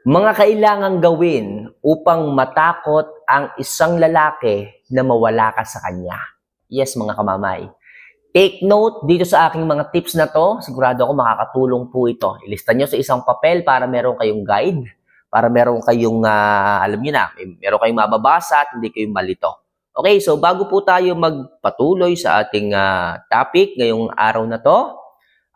Mga kailangang gawin upang matakot ang isang lalaki na mawala ka sa kanya. Yes, mga kamamay. Take note dito sa aking mga tips na to. Sigurado ako makakatulong po ito. Ilista nyo sa isang papel para meron kayong guide. Para meron kayong, alam nyo na, meron kayong mababasa at hindi kayo malito. Okay, so bago po tayo magpatuloy sa ating topic ngayong araw na to,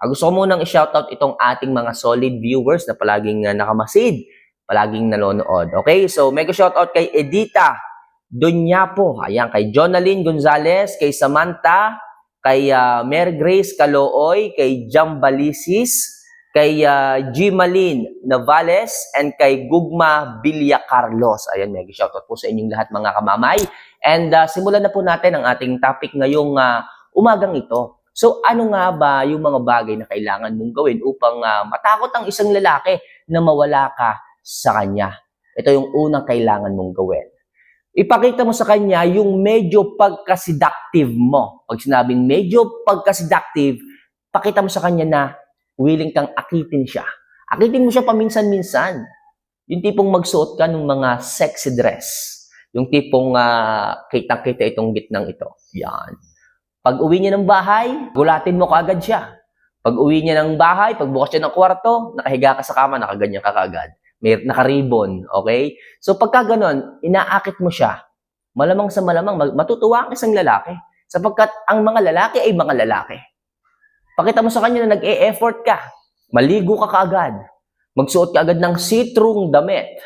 gusto ko munang i-shoutout itong ating mga solid viewers na palaging nakamasid, palaging nanonood. Okay, so mega shoutout kay Edita Donyapo, ayan, kay Jonaline Gonzalez, kay Samantha, kay Mary Grace Calooy, kay Jambalisis, kay Gimalin Navales, and kay Gugma Villa Carlos. Ayan, mega shoutout po sa inyong lahat mga kamamay. And simulan na po natin ang ating topic ngayong umagang ito. So ano nga ba yung mga bagay na kailangan mong gawin upang matakot ang isang lalaki na mawala ka sa kanya? Ito yung unang kailangan mong gawin. Ipakita mo sa kanya yung medyo pagka-seductive mo. Pag sinabing medyo pagka-seductive, pakita mo sa kanya na willing kang akitin siya. Akitin mo siya paminsan-minsan. Yung tipong magsuot ka ng mga sexy dress. Yung tipong kitang-kita itong gitnang ito. Yan. Pag uwi niya ng bahay, gulatin mo kaagad siya. Pag uwi niya ng bahay, pagbukas niya ng kwarto, nakahiga ka sa kama, nakaganyan ka kaagad. May naka-ribbon, okay? So pagka ganon, inaakit mo siya. Malamang sa malamang, matutuwa ang isang lalaki. Sapagkat ang mga lalaki ay mga lalaki. Pakita mo sa kanya na nag-e-effort ka. Maligo ka kaagad. Magsuot ka agad ng see-through damit.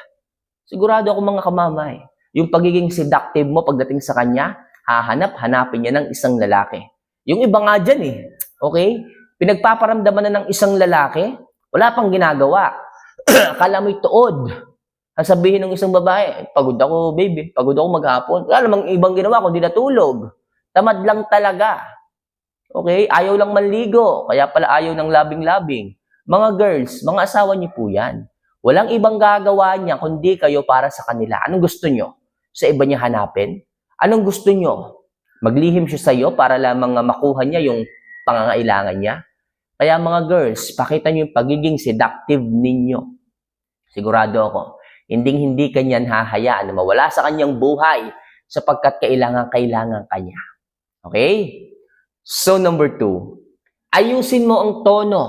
Sigurado ako mga kamamay, yung pagiging seductive mo pagdating sa kanya, hanapin niya ng isang lalaki. Yung iba nga dyan okay? Pinagpaparamdaman na ng isang lalaki, wala pang ginagawa. Akala mo'y tuod. Sasabihin ng isang babae, pagod ako baby, pagod ako maghapon. Wala namang ibang ginawa kundi natulog. Tamad lang talaga. Okay? Ayaw lang manligo, kaya pala ayaw ng labing-labing. Mga girls, mga asawa niyo po yan. Walang ibang gagawa niya kundi kayo para sa kanila. Anong gusto niyo? Sa iba niya hanapin? Anong gusto nyo? Maglihim siya sa iyo para lamang makuha niya yung pangangailangan niya? Kaya mga girls, pakita niyo yung pagiging seductive ninyo. Sigurado ako, hindi kanyan hahayaan na mawala sa kanyang buhay sapagkat kailangan kanya. Okay? So number 2, ayusin mo ang tono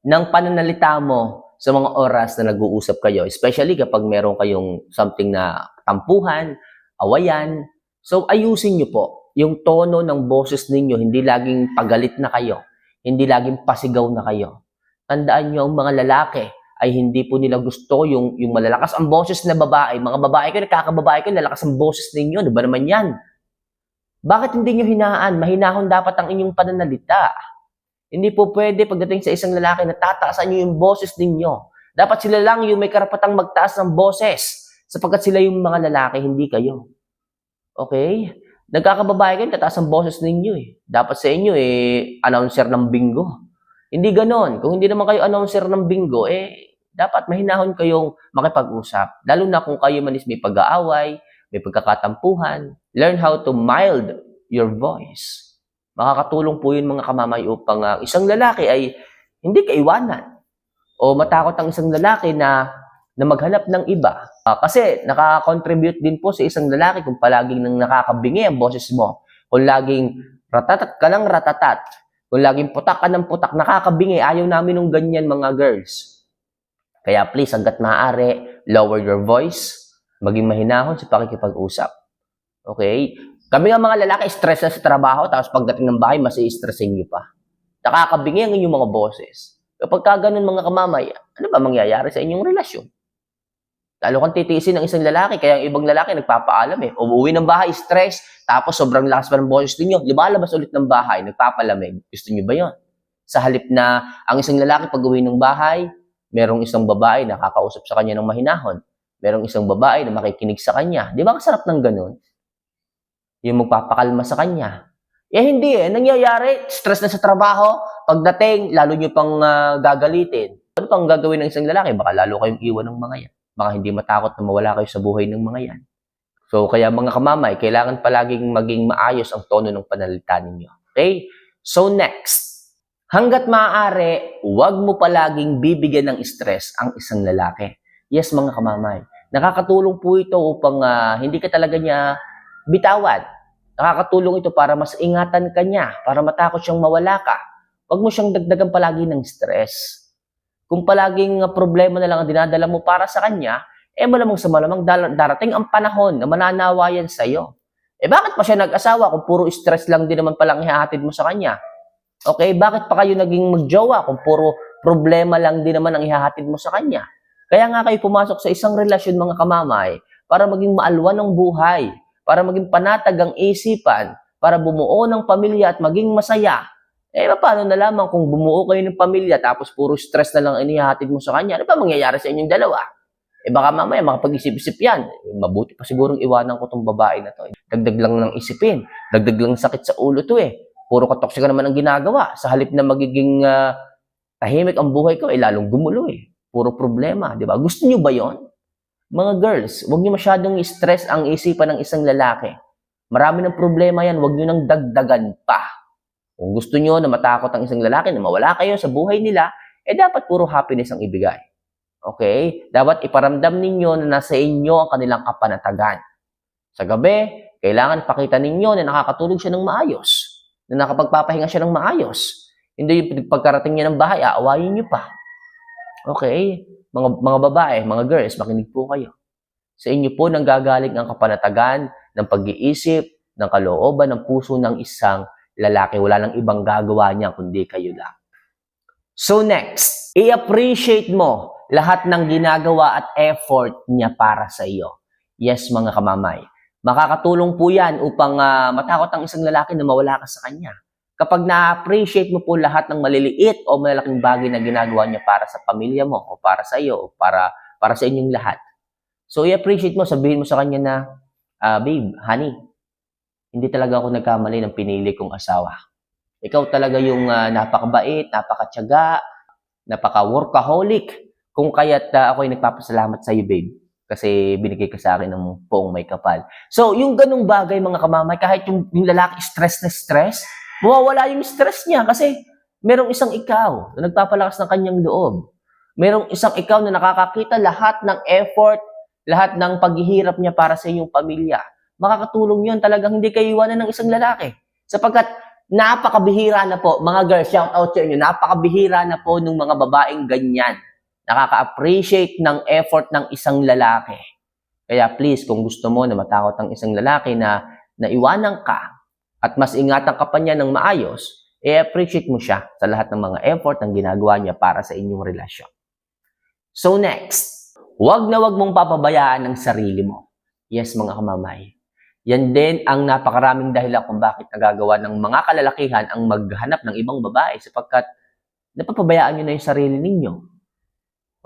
ng pananalita mo sa mga oras na nag-uusap kayo. Especially kapag meron kayong something na tampuhan, awayan. So, ayusin niyo po yung tono ng boses ninyo. Hindi laging pagalit na kayo. Hindi laging pasigaw na kayo. Tandaan niyo, ang mga lalaki ay hindi po nila gusto yung malalakas ang boses na babae. Mga babae kayo, nakakababae kayo, lalakas ang boses ninyo. Di ba naman yan? Bakit hindi niyo hinaan? Mahinahon dapat ang inyong pananalita. Hindi po pwede pagdating sa isang lalaki na tataasan niyo yung boses ninyo. Dapat sila lang yung may karapatang magtaas ng boses. Sapagkat sila yung mga lalaki, hindi kayo. Okay? Nagkakababae kayo, tataas ang boses ninyo Dapat sa inyo announcer ng bingo. Hindi ganon. Kung hindi naman kayo announcer ng bingo, dapat mahinahon kayong makipag-usap. Lalo na kung kayo man is may pag-aaway, may pagkakatampuhan. Learn how to mild your voice. Makakatulong po yun mga kamamay upang isang lalaki ay hindi kaiwanan. O matakot ang isang lalaki na maghanap ng iba. Kasi nakaka-contribute din po sa isang lalaki kung palaging nang nakakabingi ang boses mo. Kung laging ratatat ka ng ratatat. Kung laging putak ka ng putak, nakakabingi. Ayaw namin ng ganyan mga girls. Kaya please, hanggat maaari, lower your voice. Maging mahinahon sa pakikipag-usap. Okay? Kami nga mga lalaki, stress na sa trabaho, tapos pagdating ng bahay, mas i-stressin nyo pa. Nakakabingi ang inyong mga boses. Kapag ganun mga kamamay, ano ba mangyayari sa inyong relasyon? Lalo kang titiisin ng isang lalaki, kaya ang ibang lalaki nagpapaalam Umuwi ng bahay, stress, tapos sobrang lakas pa ng boses ninyo, lumalabas ulit ng bahay, nagpapalamig. Gusto niyo ba yon? Sa halip na ang isang lalaki pag uwi ng bahay, merong isang babae na kakausap sa kanya ng mahinahon. Merong isang babae na makikinig sa kanya. Di ba kasarap ng ganun? Yung magpapakalma sa kanya. Hindi nangyayari, stress na sa trabaho, pagdating, lalo nyo pang gagalitin. Ano pang gagawin ng isang lalaki? Baka lalo kayong iwan ng mga yan. Baka hindi matakot na mawala kayo sa buhay ng mga yan. So, kaya mga kamamay, kailangan palaging maging maayos ang tono ng pananalita ninyo. Okay? So, next. Hanggat maaari, huwag mo palaging bibigyan ng stress ang isang lalaki. Yes, mga kamamay. Nakakatulong po ito upang hindi ka talaga niya bitawan. Nakakatulong ito para mas ingatan ka niya, para matakot siyang mawala ka. Huwag mo siyang dagdagan palagi ng stress. Kung palaging problema na lang ang dinadala mo para sa kanya, malamang sa malamang darating ang panahon na mananawa yan sa'yo. Bakit pa siya nag-asawa kung puro stress lang din naman palang ihahatid mo sa kanya? Okay, bakit pa kayo naging magjowa kung puro problema lang din naman ang ihahatid mo sa kanya? Kaya nga kayo pumasok sa isang relasyon, mga kamamay, para maging maalwan ng buhay, para maging panatag ang isipan, para bumuo ng pamilya at maging masaya. Paano na lamang kung bumuo kayo ng pamilya tapos puro stress na lang ang inihahatid mo sa kanya? Ano ba mangyayari sa inyong dalawa? Baka mamaya makapag-isip-isip yan. Mabuti pa sigurong iwanan ko tong babae na to. Dagdag lang ng isipin. Dagdag lang sakit sa ulo to Puro katoksika naman ang ginagawa. Sa halip na magiging tahimik ang buhay ko, lalong gumulo Puro problema, di ba? Gusto niyo ba yon? Mga girls, huwag niyo masyadong stress ang isipan ng isang lalaki. Marami ng problema yan, huwag niyo nang dagdagan pa. Kung gusto niyo na matakot ang isang lalaki, na mawala kayo sa buhay nila, dapat puro happiness ang ibigay. Okay? Dapat iparamdam ninyo na nasa inyo ang kanilang kapanatagan. Sa gabi, kailangan pakita ninyo na nakakatulog siya ng maayos, na nakapagpapahinga siya ng maayos. Hindi yung pagkarating niya ng bahay, aawayin niyo pa. Okay? Mga babae, mga girls, makinig po kayo. Sa inyo po nanggagaling ang kapanatagan ng pag-iisip, ng kalooban, ng puso ng isang lalaki. Wala nang ibang gagawa niya kundi kayo lang. So next, i-appreciate mo lahat ng ginagawa at effort niya para sa iyo. Yes, mga kamamay. Makakatulong po yan upang matakot ang isang lalaki na mawala ka sa kanya. Kapag na-appreciate mo po lahat ng maliliit o malalaking bagay na ginagawa niya para sa pamilya mo o para sa iyo o para sa inyong lahat. So, i-appreciate mo, sabihin mo sa kanya na, babe, honey, hindi talaga ako nagkamali ng pinili kong asawa. Ikaw talaga yung napakabait, napakatyaga, napaka-workaholic. Kung kaya't ako'y nagpapasalamat sa iyo, babe. Kasi binigay ka sa akin ng poong may kapal. So, yung ganung bagay, mga kamamay, kahit yung lalaki stress na stress, mawawala yung stress niya kasi merong isang ikaw na nagpapalakas ng kanyang loob. Merong isang ikaw na nakakakita lahat ng effort, lahat ng paghihirap niya para sa iyong pamilya. Makakatulong yun. Talagang hindi kayo iwanan ng isang lalaki. Sapagkat napakabihira na po, mga girls, shout out sa inyo, napakabihira na po ng mga babaeng ganyan. Nakaka-appreciate ng effort ng isang lalaki. Kaya please, kung gusto mo na matakot ang isang lalaki na iwanan ka, at mas ingatan ka pa niya ng maayos, appreciate mo siya sa lahat ng mga effort ng ginagawa niya para sa inyong relasyon. So next, wag na wag mong papabayaan ang sarili mo. Yes, mga kamamay. Yan din ang napakaraming dahilan kung bakit nagagawa ng mga kalalakihan ang maghanap ng ibang babae sapagkat napapabayaan niyo na yung sarili ninyo.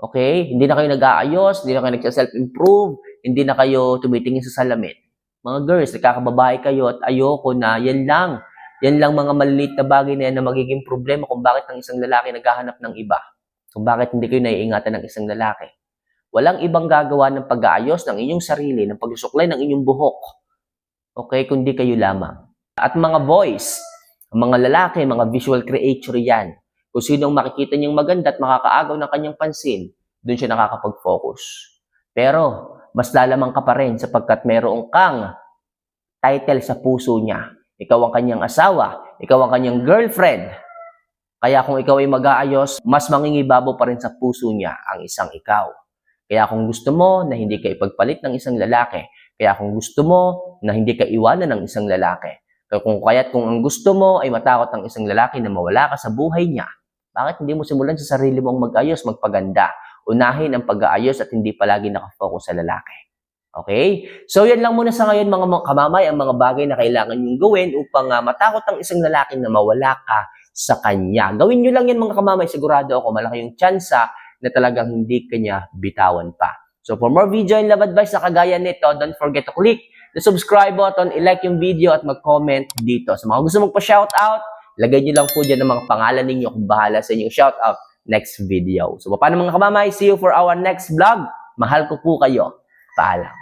Okay? Hindi na kayo nag-aayos, hindi na kayo nag-self-improve, hindi na kayo tumitingin sa salamin. Mga girls, nagkakababae kayo at ayoko na, yan lang mga maliliit na bagay na yan na magiging problema kung bakit ang isang lalaki naghahanap ng iba. Kung bakit hindi kayo naiingatan ng isang lalaki. Walang ibang gagawa ng pag-aayos ng inyong sarili, ng pagsusuklay ng inyong buhok. Okay, kundi kayo lamang. At mga boys, mga lalaki, mga visual creature yan. Kung sinong makikita niyang maganda at makakaagaw ng kanyang pansin, doon siya nakakapag-focus. Pero, mas lalamang ka pa rin sapagkat meron kang title sa puso niya. Ikaw ang kanyang asawa, ikaw ang kanyang girlfriend. Kaya kung ikaw ay mag-aayos, mas mangingibabaw pa rin sa puso niya ang isang ikaw. Kaya kung gusto mo na hindi ka ipagpalit ng isang lalaki, kaya kung gusto mo na hindi ka iwanan ng isang lalaki, kung ang gusto mo ay matakot ng isang lalaki na mawala ka sa buhay niya, bakit hindi mo simulan sa sarili mong mag-ayos, magpaganda? Unahin ang pag-aayos at hindi palagi nakafocus sa lalaki. Okay? So, yan lang muna sa ngayon, mga kamamay, ang mga bagay na kailangan niyong gawin upang matakot ang isang lalaki na mawala ka sa kanya. Gawin niyo lang yan, mga kamamay. Sigurado ako, malaki yung tsansa na talagang hindi kanya bitawan pa. So, for more video and love advice na kagaya nito, don't forget to click the subscribe button, i-like yung video at mag-comment dito. Sa mga gusto magpa-shoutout, lagay niyo lang po dyan ang mga pangalan ninyo kung bahala sa inyong shoutout next video. So, paano mga kamamay? See you for our next vlog. Mahal ko po kayo. Paalam.